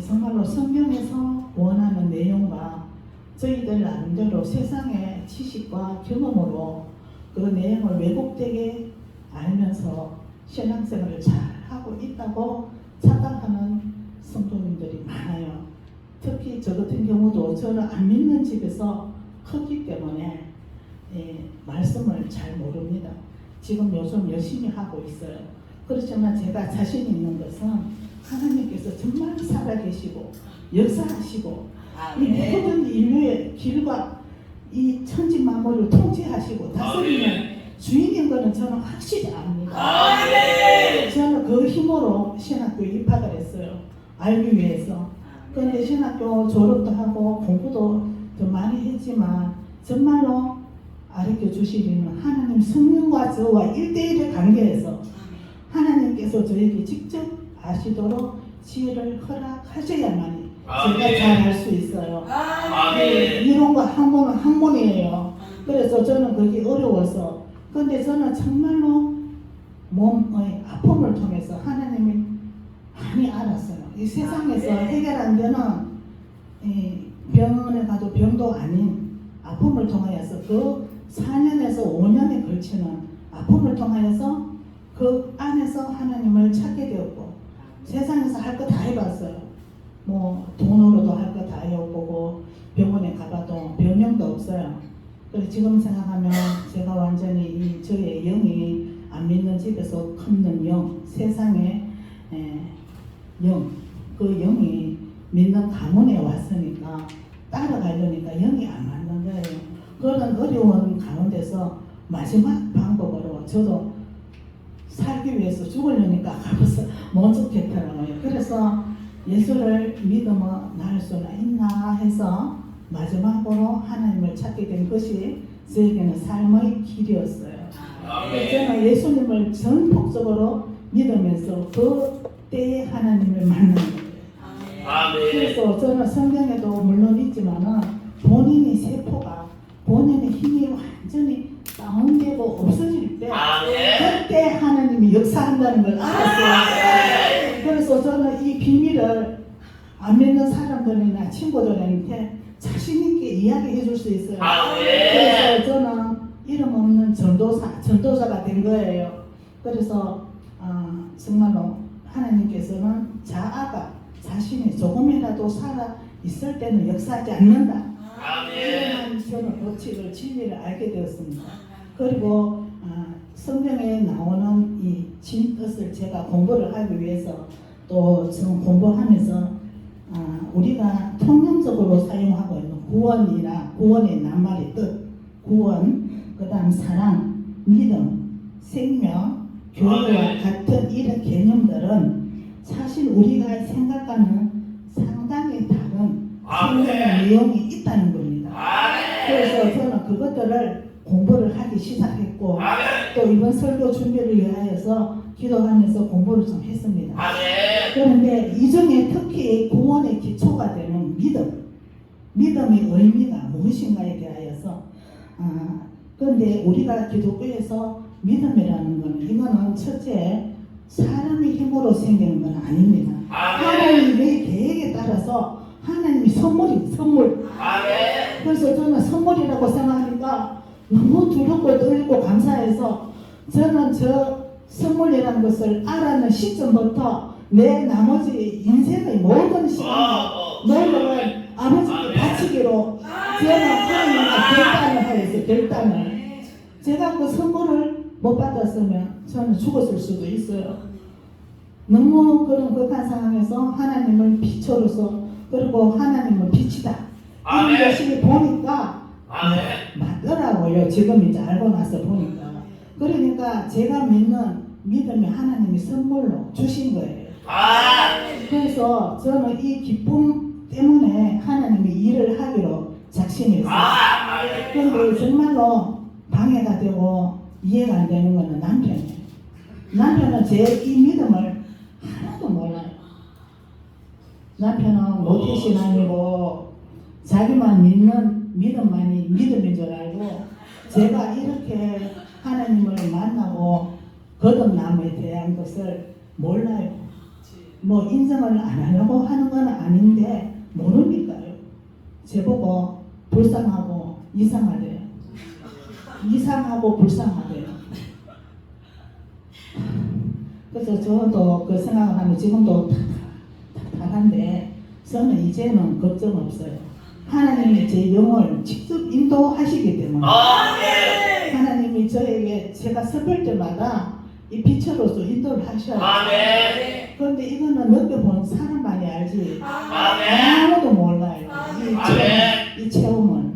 정말로 성경에서 원하는 내용과 저희들 나름대로 세상의 지식과 경험으로 그 내용을 왜곡되게 알면서 신앙생활을 잘 하고 있다고 착각하는 성도님들이 많아요. 특히 저 같은 경우도 저는 안 믿는 집에서 컸기 때문에 말씀을 잘 모릅니다. 지금 요즘 열심히 하고 있어요. 그렇지만 제가 자신 있는 것은 하나님께서 정말 살아계시고 역사하시고 이 모든 인류의 길과 이 천지 만물을 통치하시고 다스리는 주인인 것은 저는 확실히 압니다. 저는 그 힘으로 신학교에 입학을 했어요. 알기 위해서. 그런데 신학교 졸업도 하고 공부도 더 많이 했지만 정말로 가르쳐 주시기는 하나님 성령과 저와 1대1의 관계에서 하나님께서 저에게 직접 아시도록 지혜를 허락하셔야만이 제가 잘 할 수 있어요. 이론과 학문은 학문이에요. 그래서 저는 그게 어려워서. 근데 저는 정말로 몸의 아픔을 통해서 하나님이 많이 알았어요. 이 세상에서 해결 안 되는 병원에 가도 병도 아닌 아픔을 통하여서 그 4년에서 5년에 걸치는 아픔을 통하여서 그 안에서 하나님을 찾게 되었고 세상에서 할 거 다 해봤어요. 뭐 돈으로도 할 거 다 해보고 병원에 가봐도 병명도 없어요. 그래서 지금 생각하면 제가 완전히 이 저의 영이 안 믿는 집에서 컸는 영, 세상의 영, 그 영이 믿는 가문에 왔으니까 따라가려니까 영이 안 맞는 거예요. 그런 어려운 가운데서 마지막 방법으로 저도 살기 위해서 죽으려니까 가서 못 죽겠더라고요. 그래서 예수를 믿으면 나을 수나 있나 해서 마지막으로 하나님을 찾게 된 것이 저에게는 삶의 길이었어요. 저는 예수님을 전폭적으로 믿으면서 그 때에 하나님을 만난 거예요. 그래서 저는 성경에도 물론 있지만은 본인의 세포가 본인의 힘이 완전히 다운되고 없어질 때 그때 하나님이 역사한다는 걸 알았어요. 그래서 저는 이 비밀을 안 믿는 사람들이나 친구들한테 자신 있게 이야기해 줄 수 있어요. 그래서 저는 이름 없는 전도사가 된 거예요. 그래서 정말로 하나님께서는 자아가 자신이 조금이라도 살아 있을 때는 역사하지 않는다. 이러한 저는 법칙을 진리를 알게 되었습니다. 그리고 성경에 나오는 이 진뜻을 제가 공부를 하기 위해서 또 지금 공부하면서 우리가 통념적으로 사용하고 있는 구원이나 구원의 낱말의 뜻, 구원, 그 다음 사랑, 믿음, 생명, 교회와 같은 이런 개념들은 사실 우리가 생각하는 상당히 다른 성경의 내용이 있다는 겁니다. 그래서 저는 그것들을 공부를 하기 시작했고 또 이번 설교 준비를 위하여서 기도하면서 공부를 좀 했습니다. 그런데 이 중에 특히 구원의 기초가 되는 믿음의 의미가 무엇인가에 대하여서 그런데 우리가 기독교에서 믿음이라는 것은 이거는 첫째 사람의 힘으로 생기는 건 아닙니다. 하나님의 계획에 따라서 하나님이 선물. 그래서 저는 선물이라고 생각하니까 너무 두렵고 떨리고 감사해서 저는 저 선물이라는 것을 알아는 시점부터 내 나머지 인생의 모든 시간과 노력을 아버지께 바치기로 저는 하나님과 결단을 제가 그 선물을 못 받았으면 저는 죽었을 수도 있어요. 너무 그런 극한 상황에서 하나님을 빛으로서 그리고 하나님은 빛이다 이런 것을 보니까 맞더라고요. 지금 이제 알고 나서 보니까. 그러니까 제가 믿는 믿음이 하나님이 선물로 주신 거예요. 그래서 저는 이 기쁨 때문에 하나님이 일을 하기로 작심했어요. 그런데 정말로 방해가 되고 이해가 안 되는 것은 남편이에요. 남편은 제 이 믿음을 하나도 몰라요. 남편은 모태신앙이고 자기만 믿는 믿음만이 믿음인 줄 알고 제가 이렇게 하나님을 만나고 거듭남에 대한 것을 몰라요. 뭐 인정을 안 하려고 하는 건 제보고 불쌍하고 이상하대요. 이상하고 불쌍하대요. 그래서 저도 그 생각을 하면 지금도 답답한데 저는 이제는 걱정 없어요. 하나님이 제 영을 직접 인도하시기 때문에 하나님이 저에게 제가 슬플 때마다 이 빛으로서 인도를 하셔요. 그런데 이거는 느껴본 사람만이 알지 아무도 몰라요. 이 체험은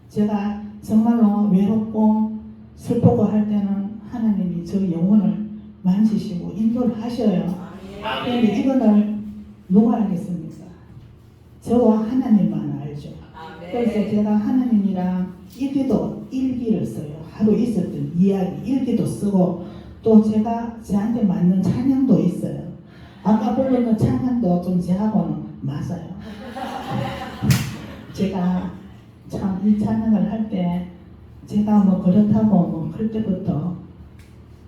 제가 정말로 외롭고 슬프고 할 때는 하나님이 저 영혼을 만지시고 인도를 하셔요. 그런데 이거를 누가 알겠습니까? 저와 하나님만 알죠. 그래서 제가 하나님이랑 일기를 써요. 하루 있었던 이야기 일기도 쓰고 또 제가 저한테 맞는 찬양도 있어요. 아까 부르는 찬양도 좀 저하고는 맞아요. 제가 참 이 찬양을 할 때 제가 뭐 그렇다고 뭐 클 때부터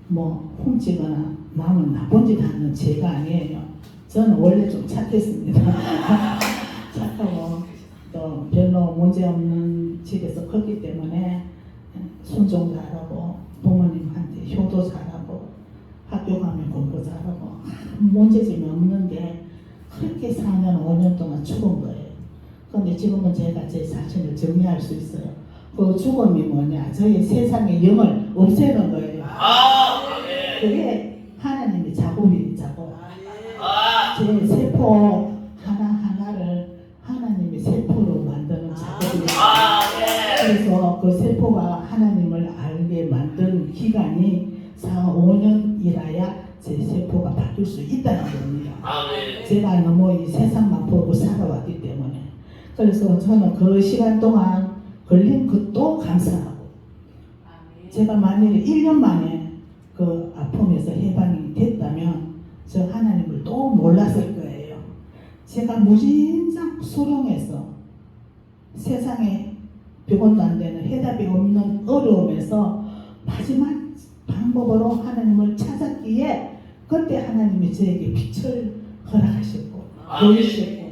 뭐 훔치거나 남은 나쁜 짓 하는 죄가 아니에요. 저는 원래 좀 착했습니다. 착하고 또 별로 문제없는 집에서 컸기 때문에 순종 잘하고 부모님한테 효도 잘하고 학교 가면 공부 잘하고 문제점이 없는데 그렇게 4년 5년 동안 죽은 거예요. 그런데 지금은 제가 제 자신을 정리할 수 있어요. 그 죽음이 뭐냐? 저희 세상의 영을 없애는 거예요. 그게 하나님의 작업이 작업. 제 세포 하나하나를 하나님의 세포로 만드는 작업이에요. 그래서 그 세포가 하나님을 알게 만든 기간이 4, 5년이라야 제 세포가 바뀔 수 있다는 겁니다. 제가 너무 이 세상만 보고 살아왔기 때문에. 그래서 저는 그 시간 동안 걸린 것도 감사하고 제가 만약에 1년 만에 그 아픔에서 해방이 됐다면 저 하나님을 또 몰랐을 거예요. 제가 무진장 수렁에서 세상에 100원도 안 되는 해답이 없는 어려움에서 마지막 방법으로 하나님을 찾았기에 그때 하나님이 저에게 빛을 허락하셨고 보이셨고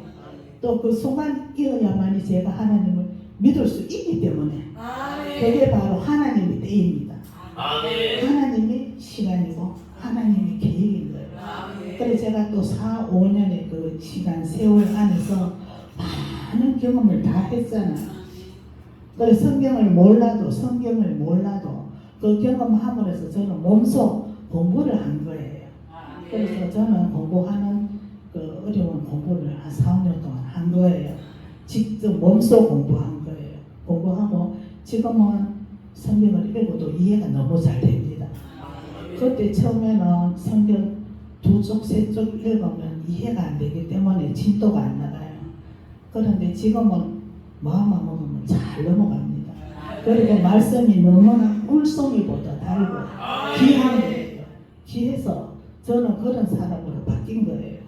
또 그 순간이어야만이 제가 하나님을 믿을 수 있기 때문에 그게 바로 하나님의 때입니다. 하나님의 시간이고 하나님의 계획인 거예요. 그래서 제가 또 4, 5년의 그 시간 세월 안에서 많은 경험을 다 했잖아요. 그래서 성경을 몰라도 그 경험함으로써 저는 몸소 공부를 한 거예요. 그래서 저는 공부하는 그 어려운 공부를 한 4, 5년 동안 한 거예요. 직접 몸소 공부한 거예요. 공부하고 지금은 성경을 읽어도 이해가 너무 잘 됩니다. 그때 처음에는 성경 2쪽, 3쪽 읽으면 이해가 안 되기 때문에 진도가 안 나가요. 그런데 지금은 마음만 먹으면 잘 넘어갑니다. 그리고 말씀이 너무나 물송이보다 달고 귀한 거예요. 귀해서 저는 그런 사람으로 바뀐 거예요.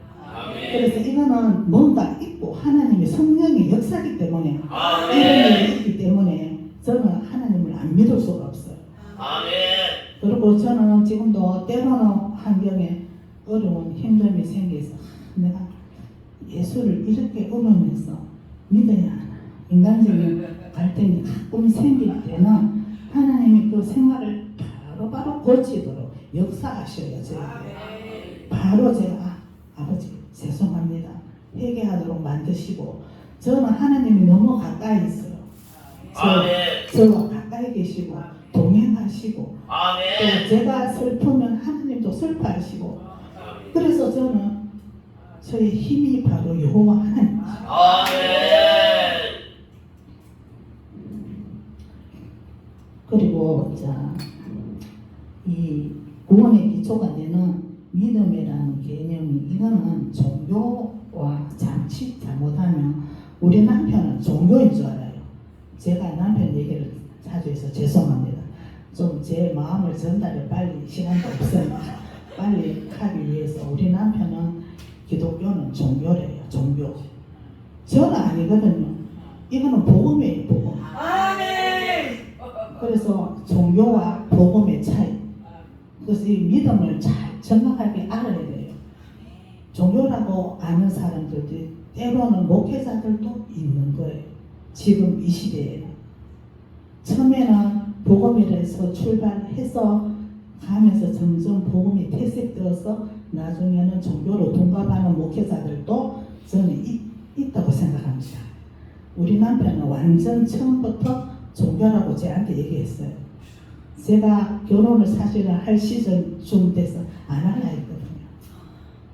그래서 이거는 뭔가 있고 하나님의 성령의 역사이기 때문에 이런 일이 있기 때문에 저는 하나님을 안 믿을 수가 없어요. 그리고 저는 지금도 때로는 환경에 어려운 힘듦이 생겨서 내가 예수를 이렇게 의논해서 믿어야 하나. 인간적인 갈등이 가끔 생길 때는 하나님이 그 생활을 바로바로 고치도록 역사하셔요. 제가 바로 제가 아버지 죄송합니다 회개하도록 만드시고 저는 하나님이 너무 가까이 있어요. 저와 가까이 계시고 동행하시고 또 제가 슬프면 하나님도 슬퍼하시고 그래서 저는 저의 힘이 바로 여호와 하나님이시죠. 그리고 이 구원의 기초가 되는 믿음이라는 개념이 이거는 종교와 잠시 잘못하면 우리 남편은 종교인 줄 알아요. 제가 남편 얘기를 자주 해서 죄송합니다. 좀 제 마음을 전달을 빨리 시간도 없으니까 빨리 하기 위해서 우리 남편은 기독교는 종교래요. 종교. 저는 아니거든요. 이거는 복음이에요. 복음. 그래서 종교와 복음의 차이. 그래서 이 믿음을 잘 정확하게 알아야 돼요. 종교라고 아는 사람들이 때로는 목회자들도 있는 거예요. 지금 이 시대에는. 처음에는 복음이라서 출발해서 가면서 점점 복음이 퇴색되어서 나중에는 종교로 동갑하는 목회자들도 저는 있다고 생각합니다. 우리 남편은 완전 처음부터 종교라고 저한테 얘기했어요. 제가 결혼을 사실은 할 시즌쯤 돼서 안 할라 했거든요.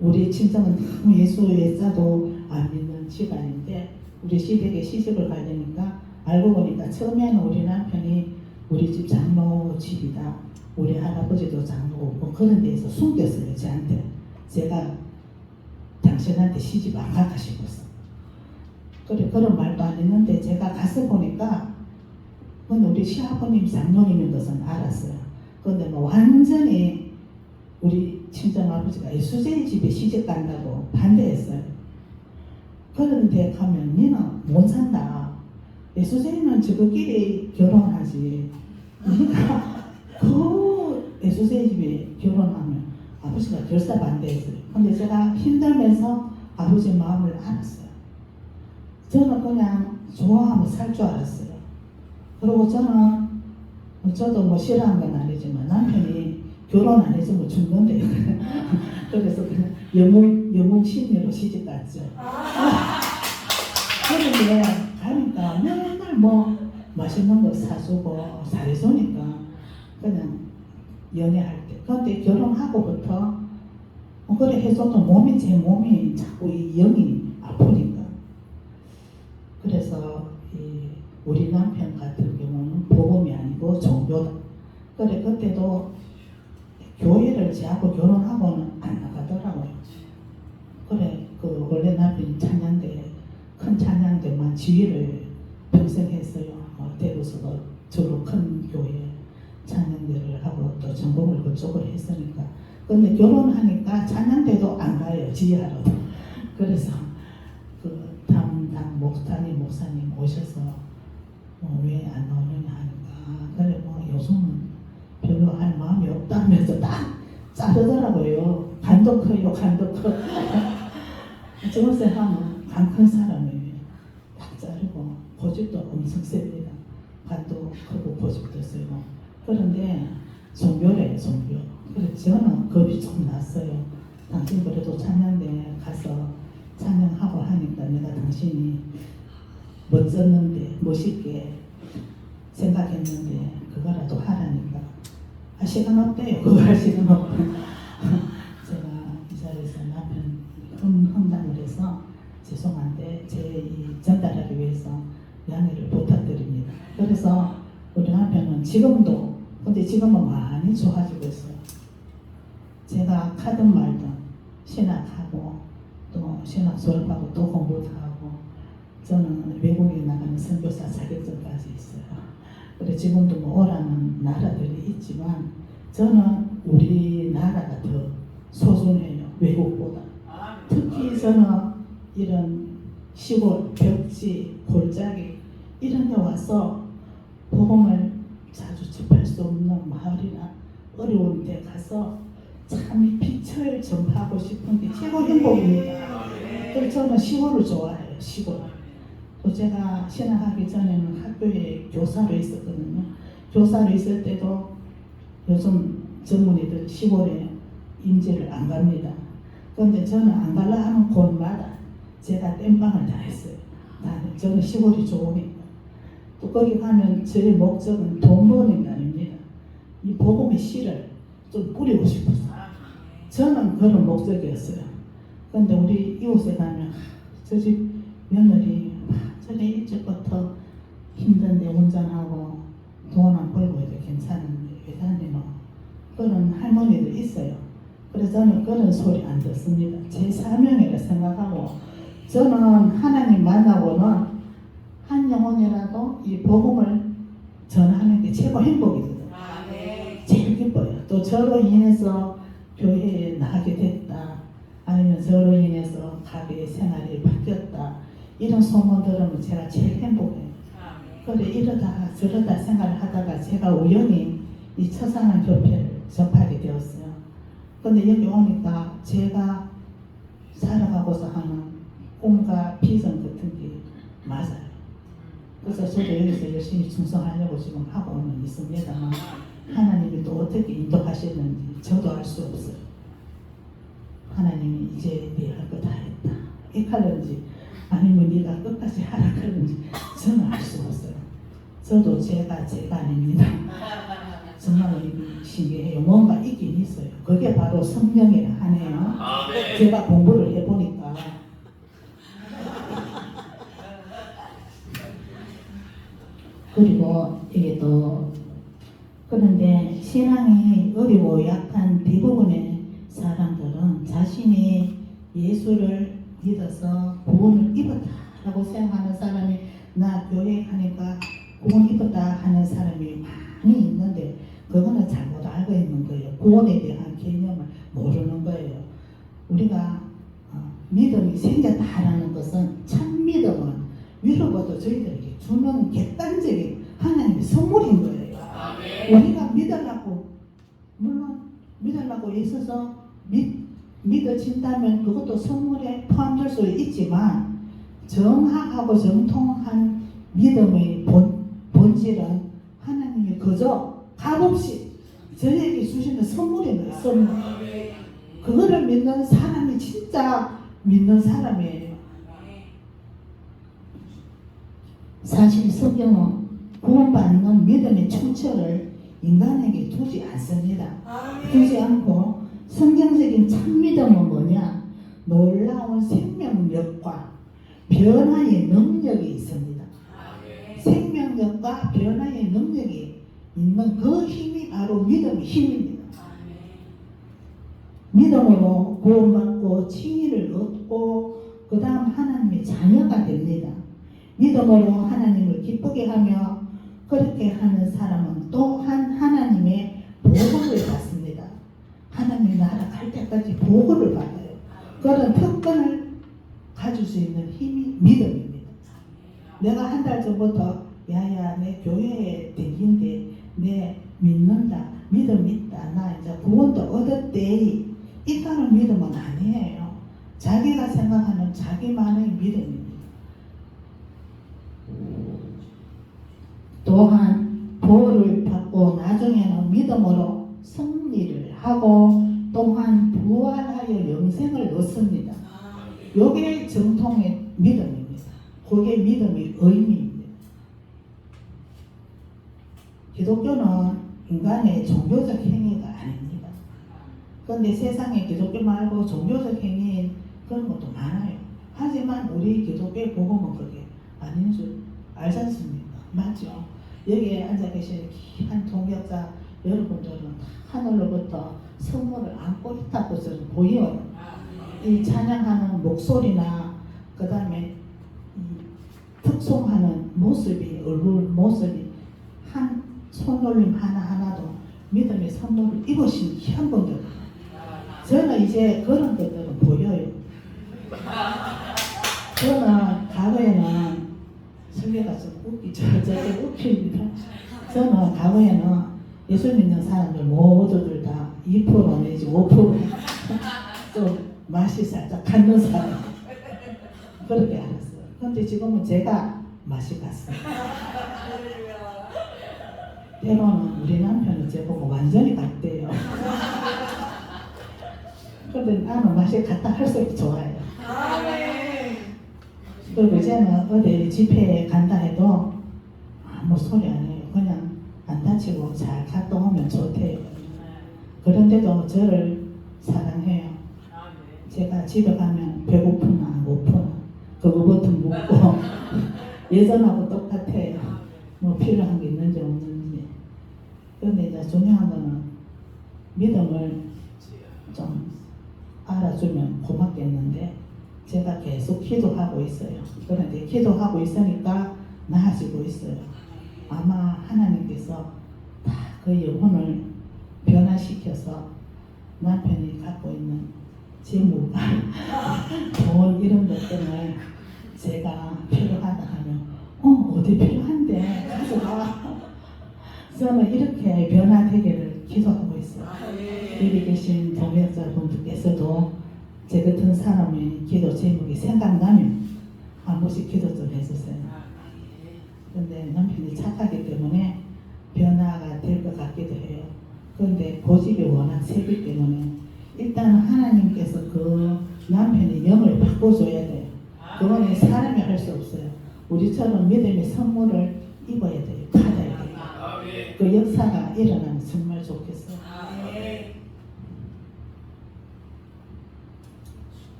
우리 친정은 너무 예수 예자도 안 믿는 집안인데 우리 시댁에 시집을 가려니까 알고 보니까 처음에는 우리 남편이 우리 집 장로 집이다. 우리 할아버지도 장로고 뭐 그런 데에서 숨겼어요. 저한테. 제가 당신한테 시집 안 갈까 싶었어. 그래 그런 말도 안 했는데 제가 가서 보니까 그건 우리 시아버님 장로님인 것은 알았어요. 그런데 뭐 완전히 우리 친정아버지가 예수제의 집에 시집 간다고 반대했어요. 그런데 가면 니는 못 산다. 예수제는 저거끼리 결혼하지. 그러니까 그 예수제의 집에 결혼하면 아버지가 결사 반대했어요. 근데 제가 힘들면서 아버지 마음을 알았어요. 저는 그냥 좋아하면 살 줄 알았어요. 그리고 저도 뭐 싫어하는 건 아니지만 남편이 결혼 안 해주면 죽는데 그래서 그냥 영웅심리로 시집 갔죠. 그런데 가니까 맨날 뭐 맛있는 거 사주고 잘해주니까 그냥 연애할 때. 그런데 결혼하고부터 그래 해줘도 제 몸이 자꾸 이 영이 아프니까. 그래서 우리 남편 같은 경우는 복음이 아니고 종교다. 그래 그때도 교회를 제하고 결혼하고는 안 나가더라고요. 그래 그 원래 남편이 찬양대 큰 찬양대만 지휘를 평생 했어요. 대구서도 주로 큰 교회 찬양대를 하고 또 전공을 그쪽으로 했으니까. 근데 결혼하니까 찬양대도 안 가요. 지휘하러. 그래서 그 담당 목사님 오셔서 왜 안 나오느냐 하니까 그래 뭐 요즘은 별로 할 마음이 없다면서 딱 자르더라고요. 간도 커요. 간도 커. 저것에 하면 간 큰 사람이에요. 딱 자르고 고집도 엄청 셉니다. 간도 크고 고집도 세고. 그런데 종교래요. 종교. 그래서 저는 겁이 좀 났어요. 당신 그래도 찬양대 가서 찬양하고 하니까 내가 당신이 멋졌는데 멋있게 생각했는데 그거라도 하라니까 시간 없대요. 그거 할 시간 없고 제가 이 자리에서 남편 험담을 해서 죄송한데 제 전달하기 위해서 양해를 부탁드립니다. 그래서 우리 남편은 지금도 근데 지금은 많이 좋아지고 있어요. 제가 하든 말든 신학하고 또 신학 졸업하고 또 공부도 하고 저는 외국에 나가는 선교사 자격증까지 있어요. 그래 지금도 뭐 오라는 나라들이 있지만 저는 우리나라가 더 소중해요. 외국보다. 특히 저는 이런 시골, 벽지, 골짜기 이런 데 와서 복음을 자주 접할 수 없는 마을이나 어려운 데 가서 참 빛을 전파하고 싶은 게 최고 행복입니다. 그래서 저는 시골을 좋아해요. 시골. 또 제가 신학하기 전에는 학교에 교사로 있었거든요. 교사로 있을 때도 요즘 젊은이들 시골에 임재를 안 갑니다. 그런데 저는 안 가려 하는 곳마다 제가 땜빵을 다 했어요. 저는 시골이 좋으니까. 또 거기 가면 저의 목적은 돈 버는 게 아닙니다. 이 복음의 씨를 좀 뿌리고 싶었어요. 저는 그런 목적이었어요. 그런데 우리 이웃에 가면 저 집 며느리 저기 일찍부터 힘든데 운전하고 돈 안 벌고 해도 괜찮은데 왜 다니노? 그런 할머니들 있어요. 그래서 저는 그런 소리 안 듣습니다. 제 사명이라 생각하고 저는 하나님 만나고는 한 영혼이라도 이 복음을 전하는 게 최고 행복이거든요. 제일 기뻐요. 또 저로 인해서 교회에 나가게 됐다. 아니면 저로 인해서 가게 생활이 바뀌었다. 이런 소문 들으면 제가 제일 행복해요. 그래 이러다가 저러다 생각을 하다가 제가 우연히 이 처사랑 협회를 접하게 되었어요. 근데 여기 오니까 제가 살아가고자 하는 꿈과 비전 같은 게 맞아요. 그래서 저도 여기서 열심히 충성하려고 지금 하고는 있습니다만 하나님이 또 어떻게 인도하셨는지 저도 알 수 없어요. 하나님이 이제 네 할 거 다 했다 이칼는지 아니면 네가 끝까지 하라 그러는지 저는 알 수 없어요. 저도 제가 아닙니다. 정말 신기해요. 뭔가 있긴 있어요. 그게 바로 성령이라 하네요. 제가 공부를 해보니까 그리고 이게 또 그런데 신앙이 어리고 약한 대부분의 사람들은 자신이 예수를 믿어서 구원을 입었다라고 생각하는 사람이 나 교회 가니까 구원 입었다 하는 사람이 많이 있는데 그거는 잘못 알고 있는 거예요. 구원에 대한 개념을 모르는 거예요. 우리가 믿음이 생겼다라는 것은 참 믿음은 위로부터 저희들에게 주는 객관적인 하나님의 선물인 거예요. 우리가 믿으려고 물론 믿으려고 있어서 믿어진다면 그것도 선물에 포함될 수 있지만 정확하고 정통한 믿음의 본질은 하나님이 그저 값없이 저에게 주시는 선물인 거예요. 선물. 그거를 믿는 사람이 진짜 믿는 사람이에요. 사실 성경은 구원받는 믿음의 출처를 인간에게 두지 않습니다. 두지 않고 성경적인 참 믿음은 뭐냐? 놀라운 생명력과 변화의 능력이 있습니다. 생명력과 변화의 능력이 있는 그 힘이 바로 믿음의 힘입니다. 믿음으로 구원받고 칭의를 얻고 그 다음 하나님의 자녀가 됩니다. 믿음으로 하나님을 기쁘게 하며 그렇게 하는 사람은 또한 하나님의 보호를 받습니다. 하나님 나라 갈 때까지 보호를 받아요. 그런 특권을 가질 수 있는 힘이 믿음입니다. 내가 한 달 전부터 야야 내 교회에 댕긴데 내 믿는다 믿음 있다 나 이제 구원도 얻었대 이거는 믿음은 아니에요. 자기가 생각하는 자기만의 믿음입니다. 또한 보호를 받고 나중에는 믿음으로 승리를 하고 또한 부활하여 영생을 얻습니다. 이게 정통의 믿음입니다. 그게 믿음의 의미입니다. 기독교는 인간의 종교적 행위가 아닙니다. 그런데 세상에 기독교 말고 종교적 행위인 그런 것도 많아요. 하지만 우리 기독교의 복음은 그게 아닌 줄 알지 않습니까? 맞죠? 여기에 앉아 계신 귀한 동역자 여러분들은 하늘로부터 선물을 안고 있다고 저는 보여요. 이 찬양하는 목소리나 그 다음에 특송하는 모습이 얼굴 모습이 한 손놀림 하나하나도 믿음의 선물을 입으신 귀한 분들. 저는 이제 그런 것들은 보여요. 저는 과거에는 설교가 좀 웃기죠. 저게 웃깁니다. 저는 과거에는 예수 믿는 사람들 모두들 다 2% 내지 5%좀 맛이 살짝 갔는 사람 그렇게 알았어요. 그런데 지금은 제가 맛이 갔어요. 때로는 우리 남편은 제보고 완전히 갔대요. 그런데 나는 맛이 갔다 할수록 좋아요. 그리고 이제는 어디 집회에 간다 해도 아무 소리 안 해요. 그냥 안 다치고 잘 갔다 오면 좋대요. 그런데도 저를 사랑해요. 제가 집에 가면 배고프나 못 푸나 그거부터 묻고 예전하고 똑같아요. 뭐 필요한 게 있는지 없는지. 그런데 이제 중요한 거는 믿음을 좀 알아주면 고맙겠는데 제가 계속 기도하고 있어요. 그런데 기도하고 있으니까 나아지고 있어요. 아마 하나님께서 다 그 영혼을 변화시켜서 남편이 갖고 있는 재물과 돈 이런 것들을 제가 필요하다 하면 어디 필요한데 가져가. 저는 이렇게 변화되기를 기도하고 있어요. 여기 계신 동역자분들께서도 제 같은 사람의 기도 제목이 생각나면 한 번씩 기도 좀 해주세요. 근데 남편이 착하기 때문에 변화가 될 것 같기도 해요. 그런데 고집이 워낙 세기 때문에 일단 하나님께서 그 남편의 영을 바꿔줘야 돼요. 그거는 사람이 할 수 없어요. 우리처럼 믿음의 선물을 입어야 돼요. 받아야 돼요. 그 역사가 일어나면 정말 좋겠어요.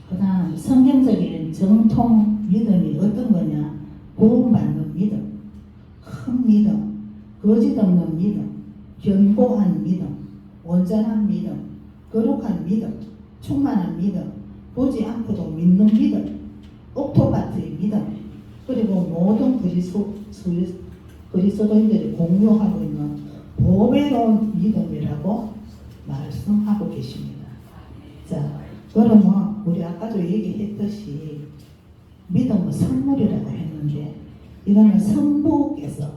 그 다음 성경적인 정통 믿음이 어떤 거냐? 구원받는 믿음, 큰 믿음, 거짓 없는 믿음, 견고한 믿음, 온전한 믿음, 거룩한 믿음, 충만한 믿음, 보지 않고도 믿는 믿음, 옥토바트의 믿음, 그리고 모든 그리스도인들이 공유하고 있는 보배로운 믿음이라고 말씀하고 계십니다. 자, 그러면 우리 아까도 얘기했듯이 믿음은 선물이라고 했는데 이거는 성부께서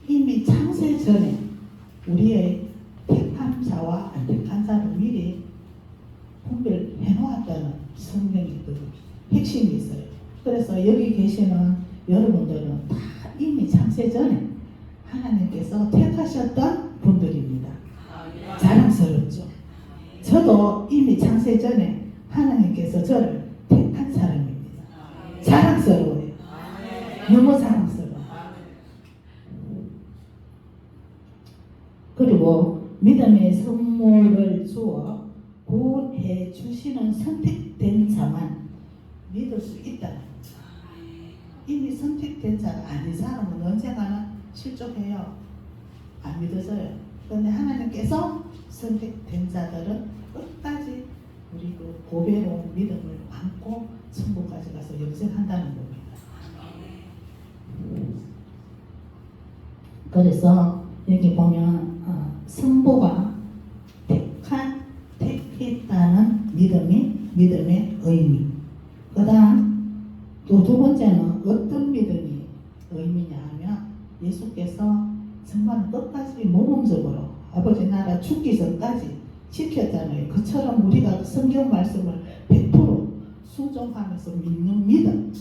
이미 창세 전에 우리의 택한 자와 안 택한 자를 미리 분별해 놓았다는 성경의 그 핵심이 있어요. 그래서 여기 계시는 여러분들은 다 이미 창세 전에 하나님께서 택하셨던 분들입니다. 자랑스럽죠. 저도 이미 창세 전에 하나님께서 저를 택한 사람입니다. 자랑스러워요. 너무 자랑스러워요. 그리고 믿음의 선물을 주어 구원해 주시는 선택된 자만 믿을 수 있다. 이미 선택된 자가 아닌 사람은 언젠가는 실족해요. 안 믿어져요. 그런데 하나님께서 선택된 자들은 끝까지 우리 그 보배로운 믿음을 안고 천국까지 가서 영생한다는 겁니다. 그래서 여기 보면 성부가 택했다는 믿음의 의미. 그 다음 또 두 번째는 어떤 믿음이 의미냐 하면 예수께서 정말 끝까지 모범적으로 아버지 나라 죽기 전까지 지켰잖아요. 그처럼 우리가 성경 말씀을 100% 순종하면서 믿는 믿음,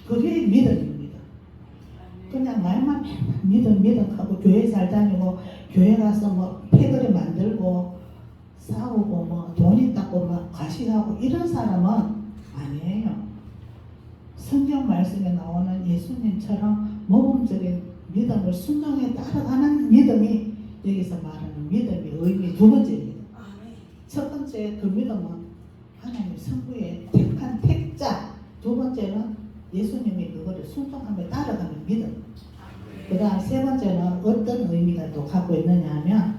그게 믿음입니다. 그냥 말만 믿음 하고 교회 잘 다니고 교회 가서 뭐 패거리 만들고 싸우고 뭐 돈 있다고 막 과시하고 이런 사람은 아니에요. 성경 말씀에 나오는 예수님처럼 모범적인 믿음을 순종해 따라가는 믿음이 여기서 말하는 믿음의 의미 두 번째입니다. 첫 번째 그 믿음은 하나님 성부의 택한 택자, 두 번째는 예수님이 그거를 순종하며 따라가는 믿음. 그 다음 세 번째는 어떤 의미가 또 갖고 있느냐 하면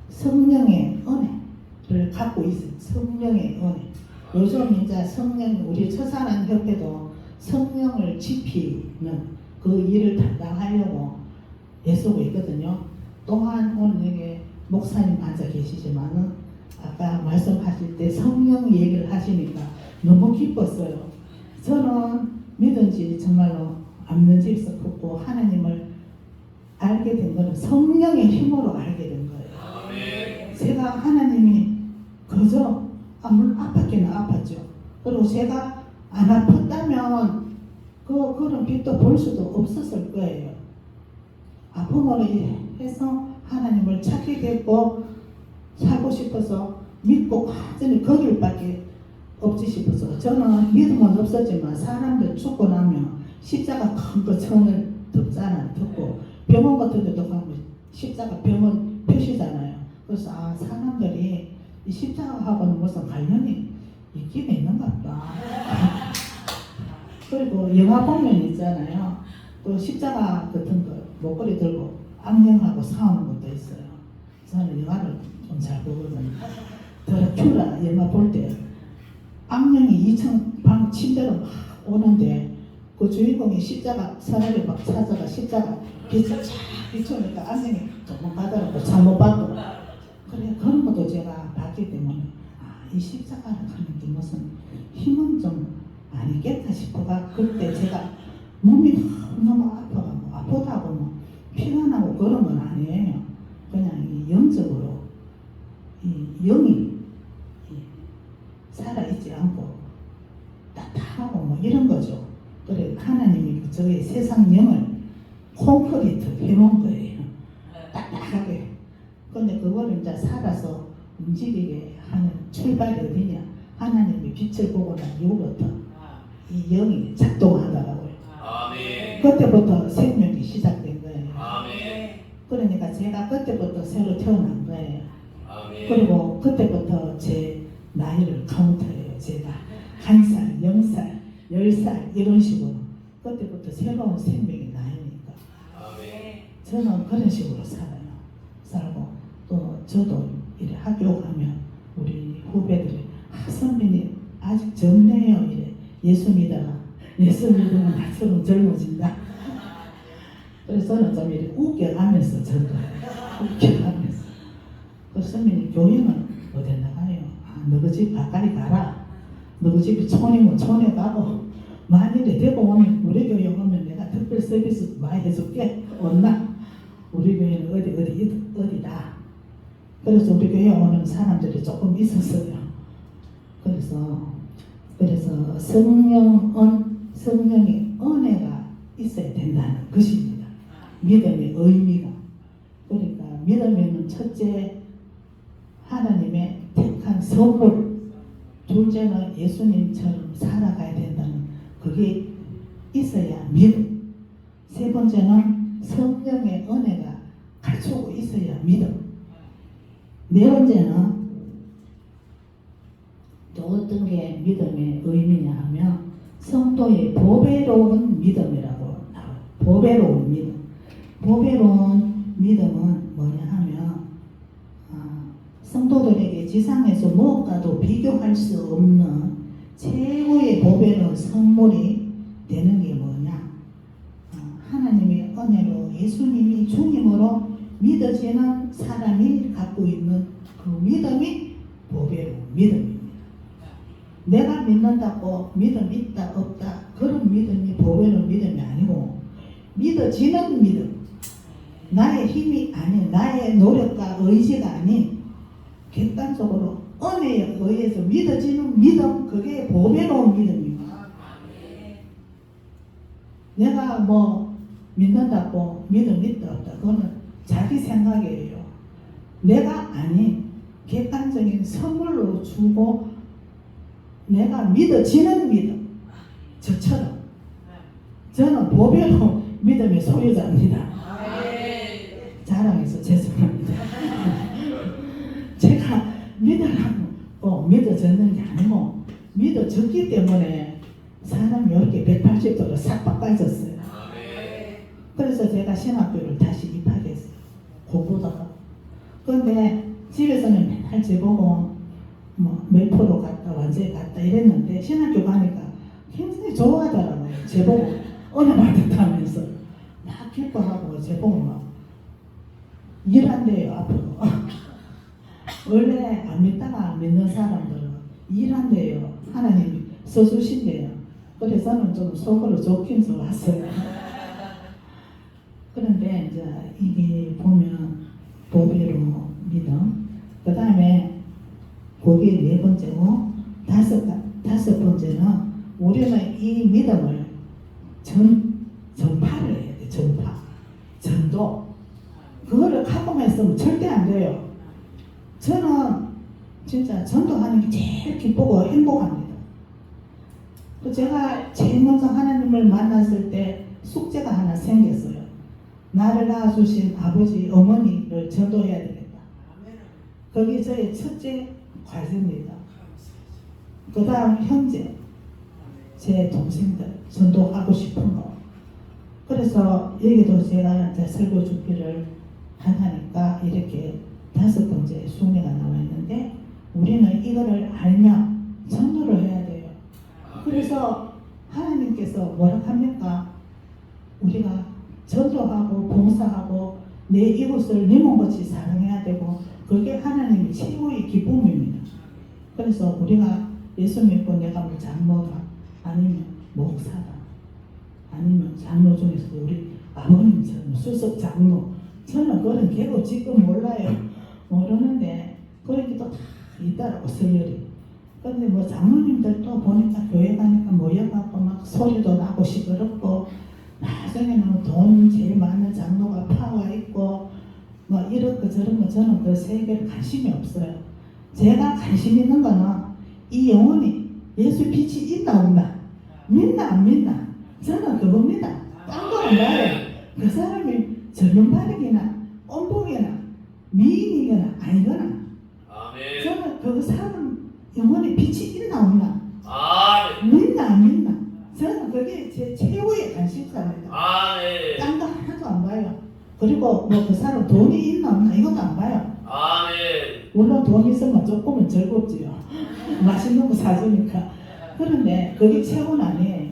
성령의 은혜를 갖고 있어요. 성령의 은혜. 요즘 이제 성령, 우리 처사랑협회도 성령을 지피는 그 일을 담당하려고 애쓰고 있거든요. 또한 오늘 여기 목사님 앉아 계시지만은 아까 말씀하실 때 성령 얘기를 하시니까 너무 기뻤어요. 저는 믿은지 정말로 안 믿은지 있었고 하나님을 알게 된 거는 성령의 힘으로 알게 된 거예요. 제가 하나님이 그저 물론 아팠기는 아팠죠. 그리고 제가 안 아팠다면 그런 빛도 볼 수도 없었을 거예요. 아픔으로 해서 하나님을 찾게 됐고 살고 싶어서 믿고 완전히 그 길밖에 없지 싶어서 저는 믿음은 없었지만 사람들 죽고 나면 십자가 큰 거 천을 덮잖아요. 덮고 병원 같은 데도 가면 십자가 병원 표시잖아요. 그래서 사람들이 이 십자가하고는 무슨 관련이 있긴 있는가 보다. 그리고 영화 보면 있잖아요. 또 십자가 같은 거 목걸이 들고 악령하고 싸우는 것도 있어요. 저는 영화를 좀 잘 보거든요. 드라큘라 영화 볼 때 악령이 2층 방 침대로 막 오는데 그 주인공이 십자가 사람이 막 찾아가 십자가 빛을 쫙 비추니까 악령이 도망가더라고. 잘못 봤고 그래 그런 것도 제가 봤기 때문에 이 십자가를 하는 게 무슨 힘은 좀 아니겠다 싶어가 그때 제가 몸이 너무 아파가고 아프다고 뭐 피가 나고 그런 건 아니에요. 그냥 이 영적으로 이 영이 이 살아있지 않고 딱딱하고 뭐 이런 거죠. 그래 하나님이 저의 세상 영을 콘크리트 해놓은 거예요. 딱딱하게. 근데 그거를 이제 살아서 움직이게 하는 출발이 어디냐? 하나님이 빛을 보고 난 이후부터 이 영이 작동하더라고요. 아멘. 그때부터 생명이 시작된 거예요. 아멘. 그러니까 제가 그때부터 새로 태어난 거예요. 아멘. 그리고 그때부터 제 나이를 카운트해요. 제가 1살, 0살, 10살 이런 식으로 그때부터 새로운 생명이 나이니까 아멘. 저는 그런 식으로 살고 또 저도 이래 학교 가면 우리 후배들이 선배님 아직 젊네요 이래 예수 믿어라 예수 믿으면 나처럼 젊어진다. 그래서 저는 좀 이렇게 웃겨가면서 저도 웃겨가면서 그 선배님 교회는 어디 나가요? 아, 너희 집 가까이 가라. 너희 집이 촌이면 촌에 가고 만일에 되고 오면 우리 교회 오면 내가 특별 서비스 많이 해줄게. 왔나? 우리 교회는 어디다. 그래서 우리 교회 오는 사람들이 조금 있었어요. 그래서 성령의 은혜가 있어야 된다는 것입니다. 믿음의 의미가. 그러니까 믿으면 첫째 하나님의 택한 선물, 둘째는 예수님처럼 살아가야 된다는 그게 있어야 믿음. 세 번째는 성령의 은혜가 갖추고 있어야 믿음. 네 번째는 또 어떤 게 믿음의 의미냐 하면 성도의 보배로운 믿음이라고 나와요. 보배로운 믿음. 보배로운 믿음은 뭐냐 하면 성도들에게 지상에서 무엇과도 비교할 수 없는 최고의 보배로운 선물이 되는 게 뭐냐? 하나님의 은혜로 예수님이 주님으로 믿어지는 사람이 갖고 있는 그 믿음이 보배로운 믿음입니다. 내가 믿는다고 믿음 있다 없다 그런 믿음이 보배로운 믿음이 아니고 믿어지는 믿음, 나의 힘이 아닌 나의 노력과 의지가 아닌 객관적으로 은혜에 의해서 믿어지는 믿음, 그게 보배로운 믿음입니다. 내가 뭐 믿는다고 믿음 있다 없다 그거는 자기 생각이에요. 내가 아닌 객관적인 선물로 주고 내가 믿어지는 믿음, 저처럼 저는 보배로운 믿음의 소유자입니다. 자랑해서 죄송합니다. 제가 믿으라고 믿어졌는 게 아니고 믿어졌기 때문에 사람이 이렇게 180도로 싹 바꿔졌어요. 그래서 제가 신학교를 다시 입학했어요. 공부다가. 그런데 집에서는 맨날 저보고 뭐 몇 프로 갔다 완전히 갔다 이랬는데 신학교 가니까 굉장히 좋아하더라고요. 저보고 은혜 받았다면서 막 기뻐하고 저보고 막 일한대요 앞으로. 원래 안 믿다가 믿는 사람들은 일한대요. 하나님이 써주신대요. 그래서 저는 좀 속으로 좋긴 좋았어요. 그런데 이제 이게 보면 보배로 믿음, 그 다음에 그게 네 번째고 다섯 번째는 우리는 이 믿음을 전파를 해야 돼. 전도. 그거를 갖고만 있으면 절대 안 돼요. 저는 진짜 전도하는 게 제일 기쁘고 행복합니다. 제가 제일 먼저 하나님을 만났을 때 숙제가 하나 생겼어요. 나를 낳아주신 아버지, 어머니를 전도해야 되겠다. 그게 저의 첫째 과제입니다. 그 다음 형제, 제 동생들 전도하고 싶은 거. 그래서 여기도 제가 이제 설교 준비를 하니까 이렇게 5번째 순위가 나와 있는데 우리는 이거를 알면 전도를 해야 돼요. 그래서 하나님께서 뭐라 합니까? 우리가 전도하고 봉사하고 내 이웃을 네 몸같이 사랑해야 되고 그게 하나님의 최고의 기쁨입니다. 그래서 우리가 예수 믿고 내가 뭐 장로다 아니면 목사다 아니면 장로 중에서도 우리 아버님처럼 수석 장로 저는 그런 개고 지금 몰라요. 모르는데 그렇게 또 다 있더라고 서열이. 근데 뭐 장로님들도 보니까 교회 가니까 모여갖고 막 소리도 나고 시끄럽고 나중에는 돈 제일 많은 장로가 파워 있고 뭐 이런 거 저런 거 저는 그 세계에 관심이 없어요. 제가 관심 있는 거는 이 영혼이 예수 빛이 있나 없나 믿나 안 믿나 저는 그겁니다. 딴 거 안 봐요. 그 사람이 전문발이거나 온복이나 미인이거나 아니거나 아멘. 저는 그 사람 영혼에 빛이 있나 없나 아멘. 믿나 안 믿나 저는 그게 제 최고의 관심사입니다. 아멘. 딴 거 하나도 안 봐요. 그리고 뭐 그 사람 돈이 있나 없나 이것도 안 봐요. 아멘. 물론 돈 있으면 조금은 즐겁지요. 맛있는 거 사주니까. 그런데 그게 최고는 아니에요.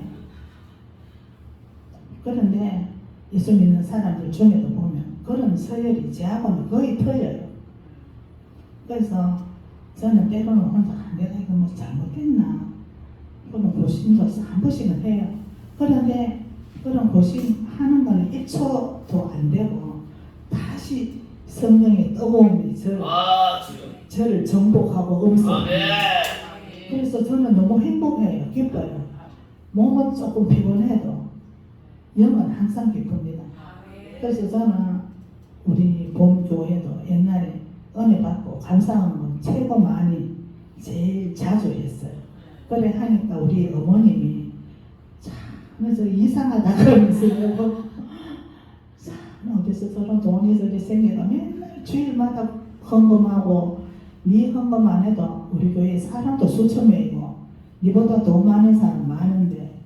그런데 예수 믿는 사람들 중에도 보면 그런 서열이 제하고는 거의 틀려요. 그래서 저는 때로는 혼자 내가 이거 뭐 잘못했나 그런 고심도 한 번씩은 해요. 그런데 그런 고심하는 거는 1초도 안 되고 다시 성령의 뜨거움이 저를 정복하고 음성. 그래서 저는 너무 행복해요. 기뻐요. 몸은 조금 피곤해도 영은 항상 기쁩니다. 그래서 저는 우리 본교회도 옛날에 은혜 받고 감사하는 건 최고 많이 제일 자주 했어요. 그래 하니까 우리 어머님이 참면서 이상하다 그러면서 참 어디서 저런 돈이 저리 생겨가 맨날 주일마다 헌금하고 네 헌금 안 해도 우리 교회에 사람도 수천 명이고 니보다 더 많은 사람 많은데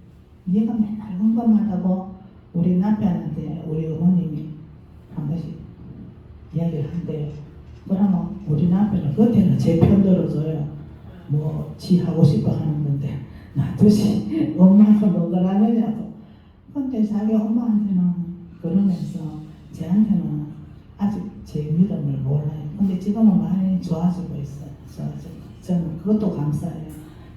네가 맨날 헌금하다고 우리 남편한테 우리 어머님이 한 번씩 이야기를 한대요. 그러면 우리 남편은 그때는 제 편 들어줘요. 뭐 지 하고 싶어 하는 건데 놔두시 엄마가 뭐를 하느냐고. 근데 자기 엄마한테는 그러면서 저한테는 아직 제 믿음을 몰라요. 근데 지금은 많이 좋아지고 있어요. 좋아지고. 저는 그것도 감사해요.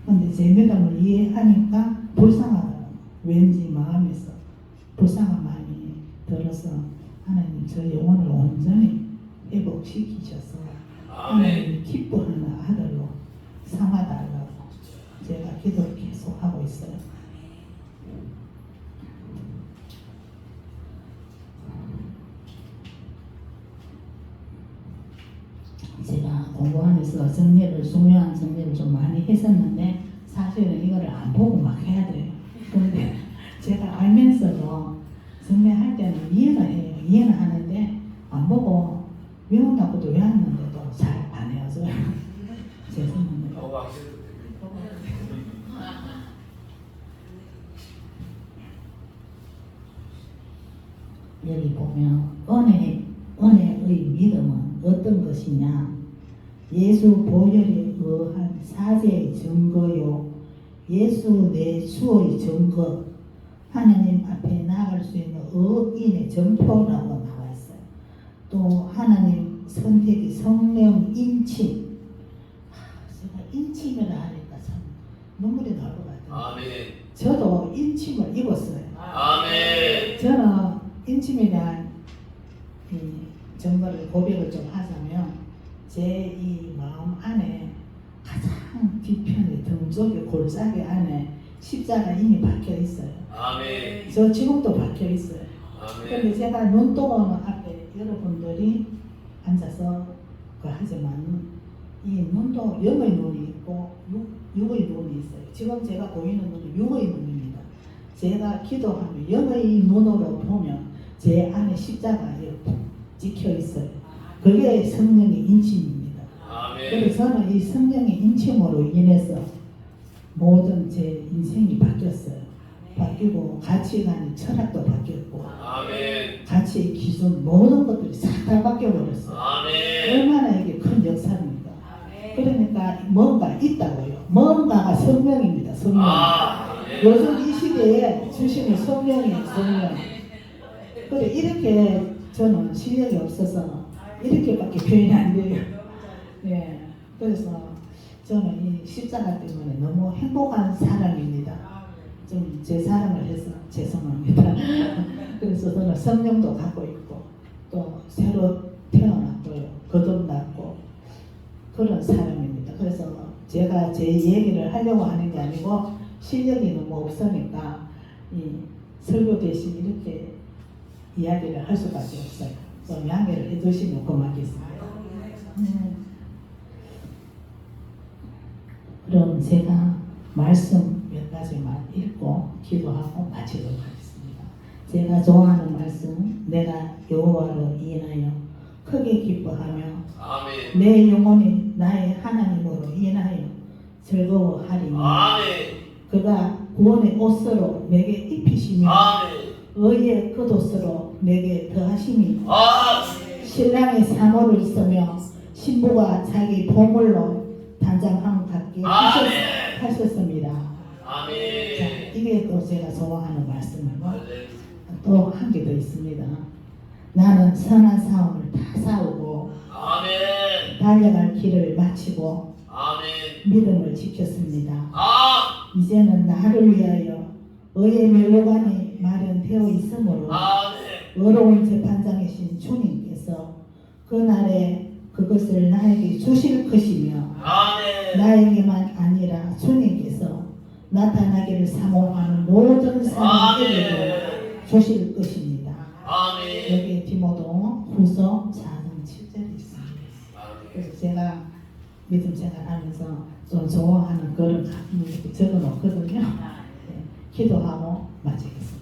근데 제 믿음을 이해하니까 불쌍하더라고요. 왠지 마음에서 불쌍한 마음이 들어서 하나님 저 영혼을 온전히 회복시키셔서 하나님이 기뻐하는 아들로 삼아달라고 제가 기도를 계속 하고 있어요. 제가 공부하면서 중요한 정리를 좀 많이 했었는데 사실은 이거를 안 보고 막 해야 돼요. 그런데 제가 알면서도 정리할 때는 이해는 해요. 이해는 하는데 안 보고 외운다고도 외웠는데도 잘 안 외워져요. 죄송합니다. 여기 보면 은혜의 믿음은 어떤 것이냐? 예수 보혈에 의한 사죄의 증거요, 예수 내 수의 증거, 하나님 앞에 나아갈 수 있는 의인의 점표라고 나와 있어요. 또 하나님 선택이 성령 인침. 제가 인침을 하니까 참 눈물이 나올 것 같아요. 아멘. 저도 인침을 입었어요. 아멘. 저는 인침에 대한 이 증거를 고백을 좀 하자면 제 이 마음 안에 가장 뒤편에 등쪽에 골짜기 안에 십자가 이미 박혀 있어요. 아멘. 저 지금도 박혀 있어요. 아멘. 근데 제가 눈 뜨고는 앞에 여러분들이 앉아서 그 하지만 이 눈도 영의 눈이 있고 육의 눈이 있어요. 지금 제가 보이는 눈은 육의 눈입니다. 제가 기도하면 영의 눈으로 보면 제 안에 십자가에 찍혀 있어요. 그게 성령의 인침입니다. 아멘. 그래서 저는 이 성령의 인침으로 인해서 모든 제 인생이 바뀌었어요. 바뀌고 가치관이 철학도 바뀌었고 아멘. 가치의 기준 모든 것들이 싹 다 바뀌어버렸어요. 아멘. 얼마나 이게 큰 역사입니다. 그러니까 뭔가 있다고요. 뭔가가 성령입니다. 성령. 아멘. 요즘 이 시대에 주시는 성령이에요. 성령. 그래 이렇게 저는 실력이 없어서 이렇게밖에 표현이 안 돼요. 예. 그래서 저는 이 십자가 때문에 너무 행복한 사람입니다. 좀 제 사랑을 해서 죄송합니다. 그래서 저는 성령도 갖고 있고 또 새로 태어났고요. 거듭났고 그런 사람입니다. 그래서 제가 제 얘기를 하려고 하는 게 아니고 실력이 너무 없으니까 이 설교 대신 이렇게 이야기를 할 수밖에 없어요. 좀 양해를 해주시면 고맙겠습니다. 그럼 제가 말씀 몇 가지만 읽고 기도하고 마치도록 하겠습니다. 제가 좋아하는 말씀, 내가 여호와로 인하여 크게 기뻐하며 아멘. 내 영혼이 나의 하나님으로 인하여 즐거워하리니 아멘. 그가 구원의 옷으로 내게 입히시며 아멘. 의의 겉옷으로 내게 더하심이 아멘. 신랑의 사모를 쓰며 신부가 자기 보물로 단장함 같게 아멘. 하셨습니다. 자, 아멘. 이게 또 제가 좋아하는 말씀이고 할렐루야. 또 한 개 더 있습니다. 나는 선한 싸움을 다 싸우고 아멘. 달려갈 길을 마치고 아멘. 믿음을 지켰습니다. 아. 이제는 나를 위하여 의의 멸관이 마련되어 있으므로 아멘. 의로운 재판장이신 주님께서 그날에 그것을 나에게 주실 것이며 아멘. 나에게만 아니라 주님께서 나타나기를 사모하는 모든 사람에게 주실 것입니다. 아멘. 여기 디모데 후서 4장 7절이 있습니다. 그래서 제가 믿음 생활하면서 좀 좋아하는 그런 이렇게 적어놓거든요. 네, 기도하고 마치겠습니다.